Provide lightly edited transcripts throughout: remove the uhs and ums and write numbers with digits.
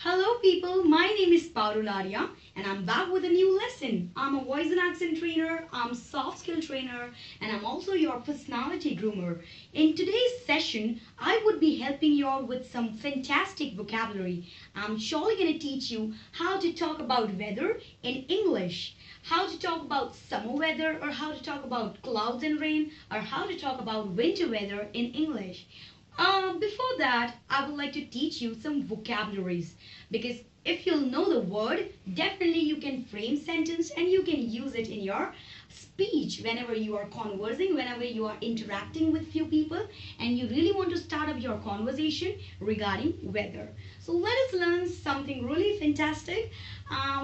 Hello people, my name is Parularia and I'm back with a new lesson. I'm a voice and accent trainer, I'm soft skill trainer and I'm also your personality groomer. In today's session, I would be helping you out with some fantastic vocabulary. I'm surely going to teach you how to talk about weather in English, how to talk about summer weather or how to talk about clouds and rain or how to talk about winter weather in English. Before that, I would like to teach you some vocabularies because if you'll know the word, definitely you can frame sentence and you can use it in your speech whenever you are conversing, whenever you are interacting with few people and you really want to start up your conversation regarding weather. So let us learn something really fantastic.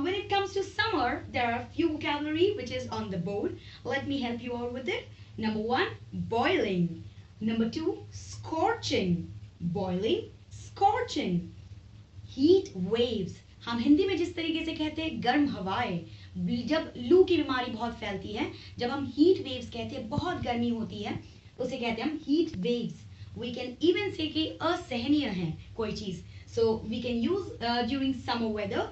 When it comes to summer, there are a few vocabulary which is on the board. Let me help you out with it. Number one, boiling. Number two, scorching. Boiling, scorching. Heat waves, हम हिंदी में जिस तरीके से कहते हैं गर्म हवाएं, जब लू की बीमारी बहुत फैलती है, जब हम हीट वेव्स कहते हैं बहुत गर्मी होती है, उसे कहते हैं हम heat waves. We can even say कि असहनीय है कोई चीज. So we can use during summer weather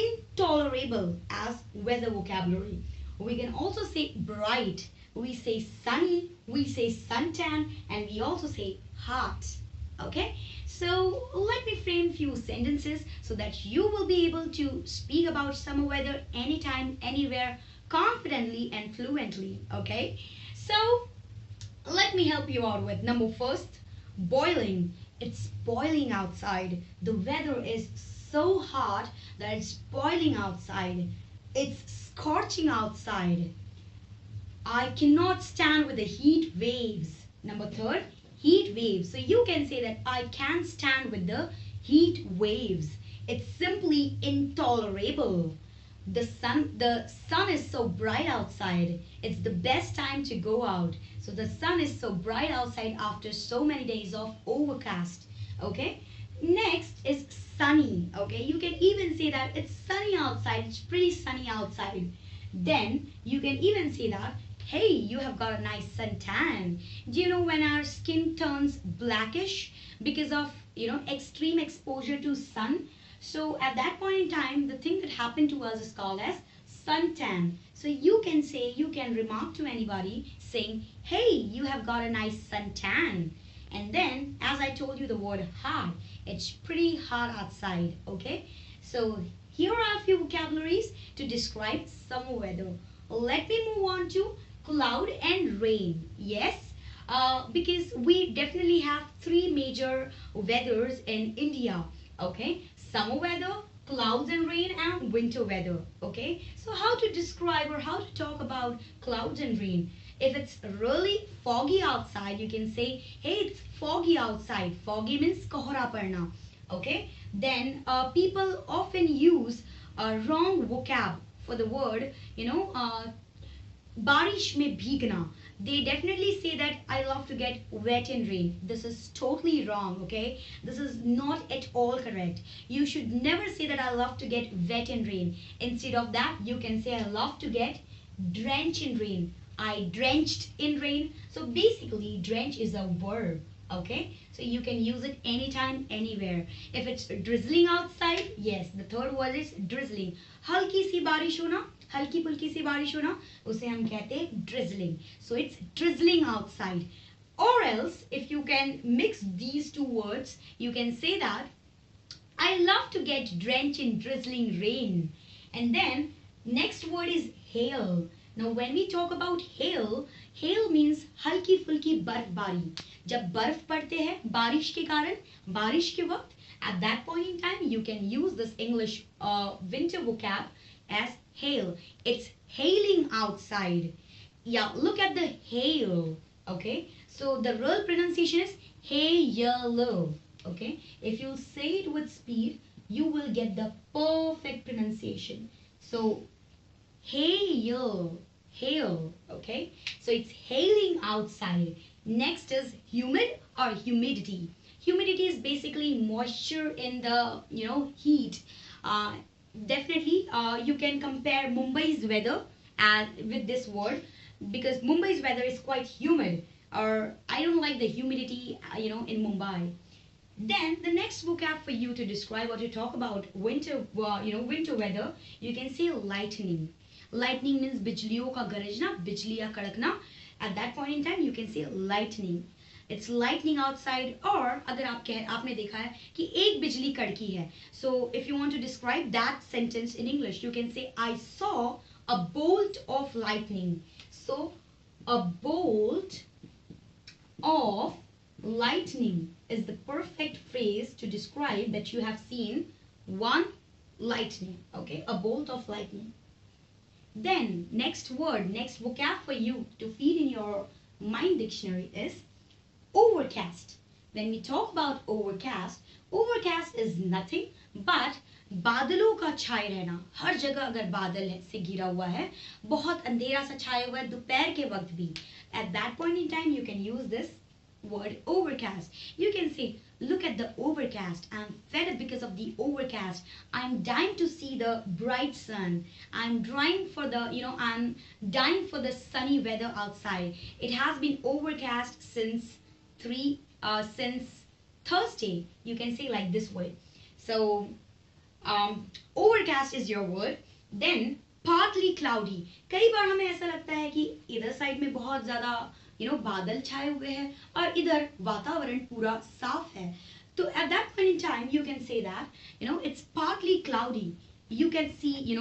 intolerable as weather vocabulary. We can also say bright, we say sunny, we say suntan, and we also say hot. Okay, so let me frame few sentences so that you will be able to speak about summer weather anytime, anywhere, confidently and fluently. Okay, so let me help you out with number first, boiling. It's boiling outside. The weather is so hot that it's boiling outside. It's scorching outside. I cannot stand with the heat waves. Number third, heat waves. So you can say that I can't stand with the heat waves. It's simply intolerable. The sun is so bright outside. It's the best time to go out. So the sun is so bright outside after so many days of overcast. Okay. Next is sunny. Okay. You can even say that it's sunny outside. It's pretty sunny outside. Then you can even say that, hey, you have got a nice suntan. Do you know when our skin turns blackish because of, extreme exposure to sun? So at that point in time, the thing that happened to us is called as suntan. So you can say, you can remark to anybody saying, hey, you have got a nice suntan. And then, as I told you the word hot, it's pretty hot outside, okay? So here are a few vocabularies to describe summer weather. Let me move on to cloud and rain. Yes, because we definitely have three major weathers in India. Okay, summer weather, clouds and rain, and winter weather. Okay, so how to describe or how to talk about clouds and rain? If it's really foggy outside, you can say, hey, it's foggy outside. Foggy means kohara parna. Okay, then people often use a wrong vocab for the word, barish mein bhigna. They definitely say that I love to get wet in rain. This is totally wrong, okay? This is not at all correct. You should never say that I love to get wet in rain. Instead of that, you can say I love to get drenched in rain. I drenched in rain. So basically, drench is a verb, okay? So you can use it anytime, anywhere. If it's drizzling outside, yes, the third word is drizzling. Halki si barish hona, हल्की फुल्की सी बारिश होना, उसे हम कहते हैं drizzling. So it's drizzling outside. Or else, if you can mix these two words, you can say that I love to get drenched in drizzling rain. And then next word is hail. Now when we talk about hail, hail means हल्की फुल्की बर्फबारी. जब बर्फ पड़ते हैं बारिश के कारण, बारिश के वक्त, at that point in time you can use this English winter vocab as hail. It's hailing outside. Yeah, look at the hail. Okay, so the real pronunciation is hail. Okay, if you say it with speed, you will get the perfect pronunciation. So hail. Okay, so it's hailing outside. Next is humid or humidity. Humidity is basically moisture in the heat. Definitely you can compare Mumbai's weather with this word because Mumbai's weather is quite humid, or I don't like the humidity in Mumbai. Then the next vocab for you to describe or to talk about winter, winter weather, you can say lightning. Lightning means बिजलियों का गरजना, बिजलियां कड़कना. At that point in time, you can say lightning. It's lightning outside. Or अगर आपने देखा है कि एक बिजली कड़की है. So if you want to describe that sentence in English, you can say I saw a bolt of lightning. So a bolt of lightning is the perfect phrase to describe that you have seen one lightning. Okay, a bolt of lightning. Then next word, next vocab for you to feed in your mind dictionary is overcast. When we talk about overcast, overcast is nothing but बादलों का छाए रहना. हर जगह अगर बादल से घिरा हुआ है, बहुत अंधेरा सा छाया हुआ है दोपहर के वक्त भी, at that point in time you can use this word overcast. You can say, look at the overcast. I'm fed up because of the overcast. I'm dying to see the bright sun. I'm dying for the sunny weather outside. It has been overcast since Thursday. You can say like this way. So overcast is your word. Then partly cloudy. कई बार हमें ऐसा लगता है कि इधर side में बहुत ज्यादा बादल छाए हुए हैं और इधर वातावरण पूरा साफ है. तो at that point in time you can say that it's partly cloudy. You can see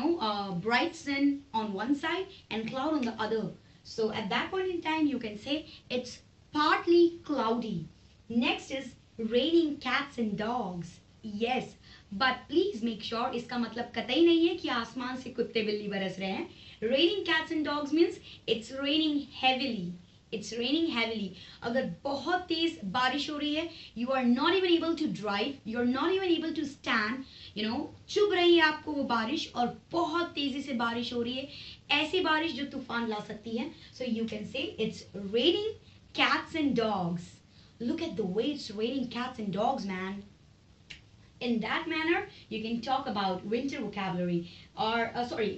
bright sun on one side and cloud on the other. So at that point in time you can say it's partly cloudy. Next is raining cats and dogs. Yes, but please make sure इसका मतलब कतई नहीं है कि आसमान से कुत्ते बिल्ली बरस रहे हैं. Raining cats and dogs means it's raining heavily. It's raining heavily. अगर बहुत तेज बारिश हो रही है, you are not even able to drive, you're not even able to stand, चुभ रही है आपको वो बारिश और बहुत तेजी से बारिश हो रही है, ऐसी बारिश जो तूफान ला सकती है. So you can say it's raining cats and dogs. Look at the way it's raining cats and dogs, man. In that manner, you can talk about winter vocabulary, or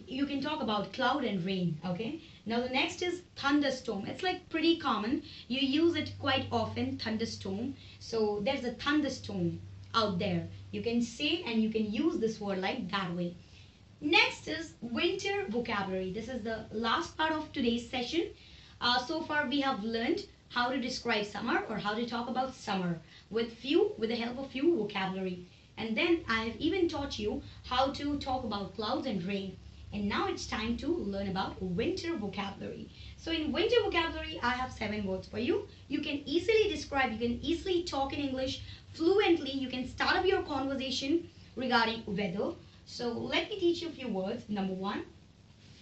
you can talk about cloud and rain. Okay. Now the next is thunderstorm. It's like pretty common. You use it quite often, thunderstorm. So there's a thunderstorm out there. You can say and you can use this word like that way. Next is winter vocabulary. This is the last part of today's session. So far we have learned how to describe summer or how to talk about summer with the help of few vocabulary. And then I have even taught you how to talk about clouds and rain. And now it's time to learn about winter vocabulary. So in winter vocabulary, I have 7 words for you. You can easily describe, you can easily talk in English fluently. You can start up your conversation regarding weather. So let me teach you a few words. Number 1,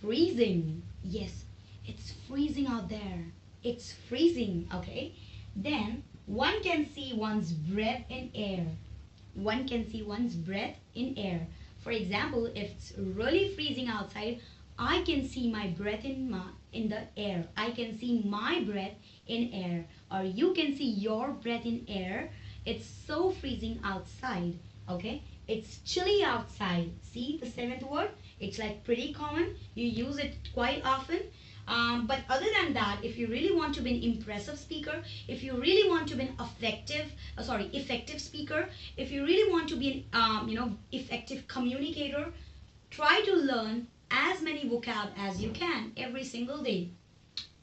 freezing. Yes, it's freezing out there. It's freezing, okay? Then one can see one's breath in air. One can see one's breath in air. For example, if it's really freezing outside, I can see my breath in the air. I can see my breath in air. Or you can see your breath in air. It's so freezing outside. Okay? It's chilly outside. See the 7th word? It's like pretty common. You use it quite often. But other than that, if you really want to be an impressive speaker, if you really want to be an effective speaker, if you really want to be an effective communicator, try to learn as many vocab as you can every single day.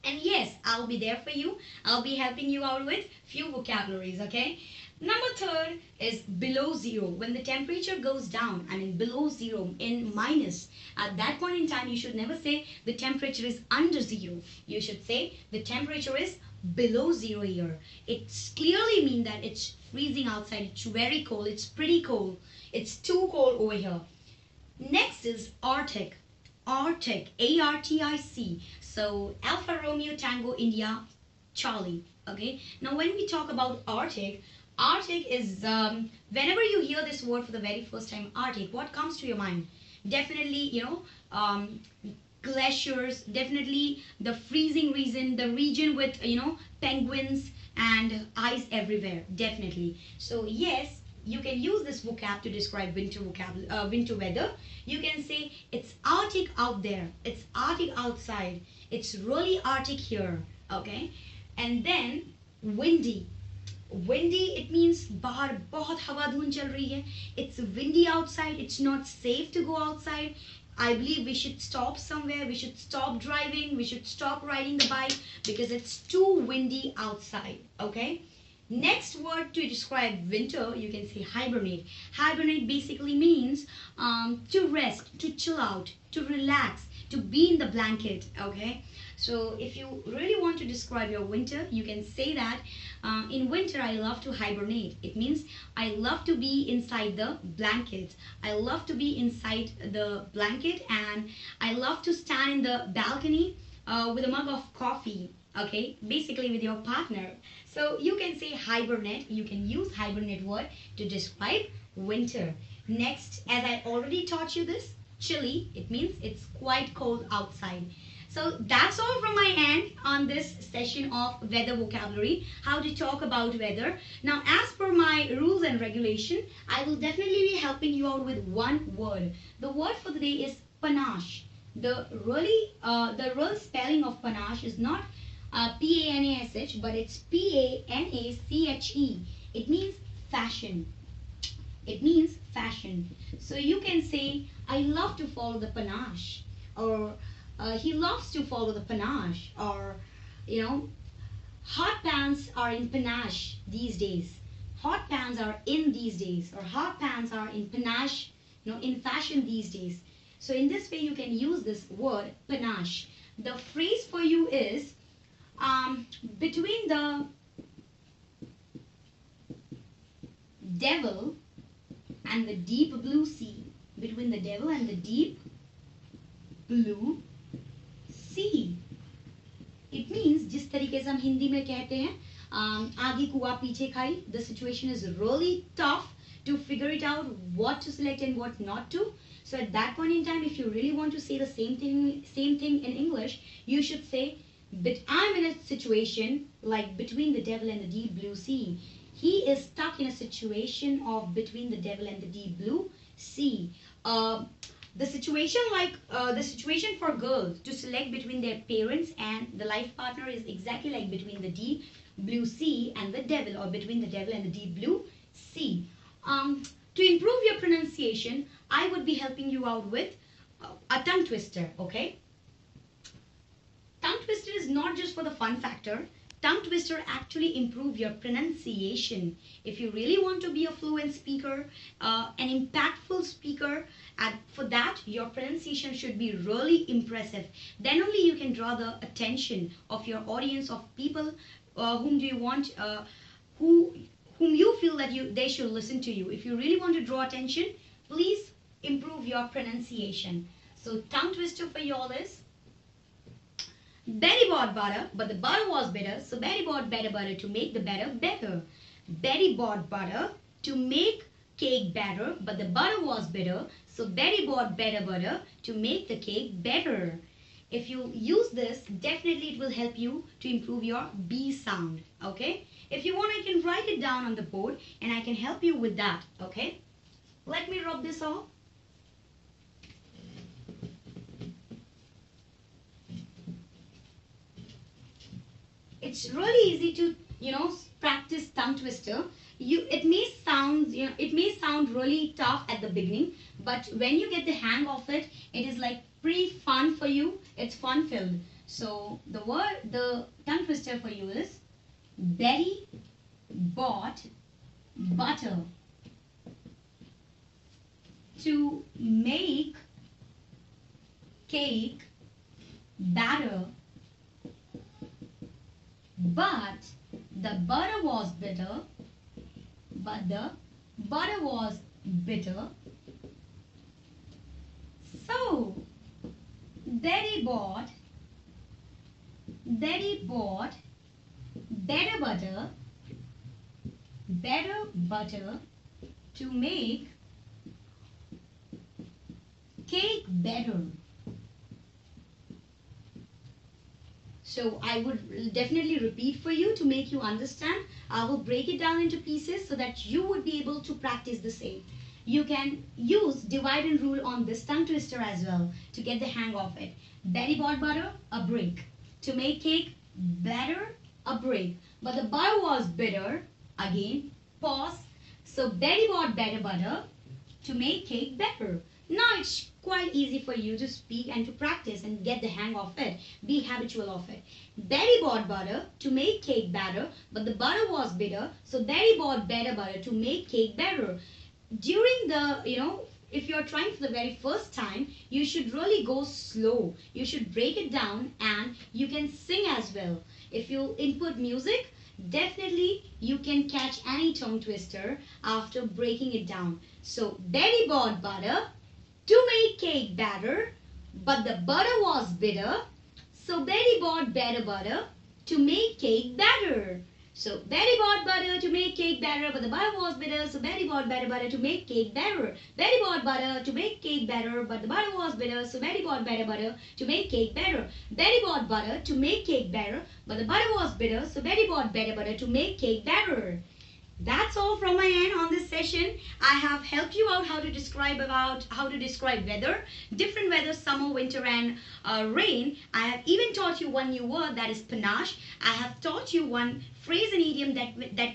And yes, I'll be there for you. I'll be helping you out with few vocabularies, okay? Number 3 is below zero. When the temperature goes down, below zero, in minus, at that point in time, you should never say the temperature is under zero. You should say the temperature is below zero here. It's clearly mean that it's freezing outside. It's very cold. It's pretty cold. It's too cold over here. Next is Arctic. Arctic, A-R-T-I-C. So Alpha Romeo Tango India Charlie. Okay. Now when we talk about Arctic, Arctic is, whenever you hear this word for the very first time, Arctic, what comes to your mind? Definitely, glaciers, definitely the freezing region with, penguins and ice everywhere, definitely. So yes, you can use this vocab to describe winter weather. You can say it's Arctic out there, it's Arctic outside, it's really Arctic here, okay? And then windy. windy, it means बाहर बहुत हवा धूल चल रही है. It's windy outside. It's not safe to go outside. I believe we should stop somewhere. We should stop driving. We should stop riding the bike because it's too windy outside. Okay. Next word to describe winter, you can say hibernate. Hibernate basically means to rest, to chill out, to relax, to be in the blanket. Okay. So if you really want to describe your winter, you can say that in winter I love to hibernate. It means I love to be inside the blanket. I love to be inside the blanket and I love to stand in the balcony with a mug of coffee. Okay, basically with your partner. So you can say hibernate. You can use hibernate word to describe winter. Next, as I already taught you this, chilly, it means it's quite cold outside. So that's all from my end on this session of weather vocabulary, how to talk about weather. Now, as per my rules and regulation, I will definitely be helping you out with one word. The word for the day is panache. The real spelling of panache is not P-A-N-A-S-H, but it's P-A-N-A-C-H-E. It means fashion. It means fashion. So you can say, I love to follow the panache, or he loves to follow the panache, or hot pants are in panache these days. Hot pants are in these days, or hot pants are in panache, in fashion these days. So in this way, you can use this word panache. The phrase for you is between the devil and the deep blue sea. Between the devil and the deep blue sea. It means जिस तरीके से हम हिंदी में कहते हैं आगे कुआ पीछे खाई. The situation is really tough to figure it out what to select and what not to. So at that point in time, if you really want to say the same thing in English, you should say, but I'm in a situation like between the devil and the deep blue sea. He is stuck in a situation of between the devil and the deep blue sea. The situation for girls to select between their parents and the life partner is exactly like between the deep blue sea and the devil, or between the devil and the deep blue sea. To improve your pronunciation, I would be helping you out with a tongue twister, okay? Tongue twister is not just for the fun factor. Tongue twister actually improve your pronunciation. If you really want to be a fluent speaker, an impactful speaker, for that your pronunciation should be really impressive. Then only you can draw the attention of your audience, of people whom do you want, whom you feel that they should listen to you. If you really want to draw attention, please improve your pronunciation. So tongue twister for you all is, Betty bought butter, but the butter was bitter, so Betty bought better butter to make the batter better. Betty bought butter to make cake better, but the butter was bitter, so Betty bought better butter to make the cake better. If you use this, definitely it will help you to improve your B sound, okay? If you want, I can write it down on the board and I can help you with that, okay? Let me rub this off. It's really easy to, practice tongue twister. It may sound really tough at the beginning, but when you get the hang of it, it is like pretty fun for you. It's fun filled. So the tongue twister for you is, Betty bought butter to make cake batter, but the butter was bitter. So Betty bought better butter to make cake better. So I would definitely repeat for you to make you understand. I will break it down into pieces so that you would be able to practice the same. You can use divide and rule on this tongue twister as well to get the hang of it. Betty bought butter, a brick. To make cake better, a brick. But the butter was bitter. Again, pause. So Betty bought better butter to make cake better. Now it's quite easy for you to speak and to practice and get the hang of it. Be habitual of it. Betty bought butter to make cake better, but the butter was bitter, so Betty bought better butter to make cake better. During the, if you're trying for the very first time, you should really go slow. You should break it down and you can sing as well. If you input music, definitely you can catch any tongue twister after breaking it down. So Betty bought butter to make cake better, but the butter was bitter. So Betty bought better butter to make cake better. So Betty bought butter to make cake better, but the butter was bitter. So Betty bought better butter to make cake better. Betty bought butter to make cake better, but the butter was bitter. So Betty bought better butter to make cake better. Betty bought butter to make cake better, but the butter was bitter. So Betty bought better butter to make cake better. That's all from my end on this session. I have helped you out how to describe weather, different weather, summer, winter, and rain. I have even taught you one new word, that is panache. I have taught you one phrase and idiom that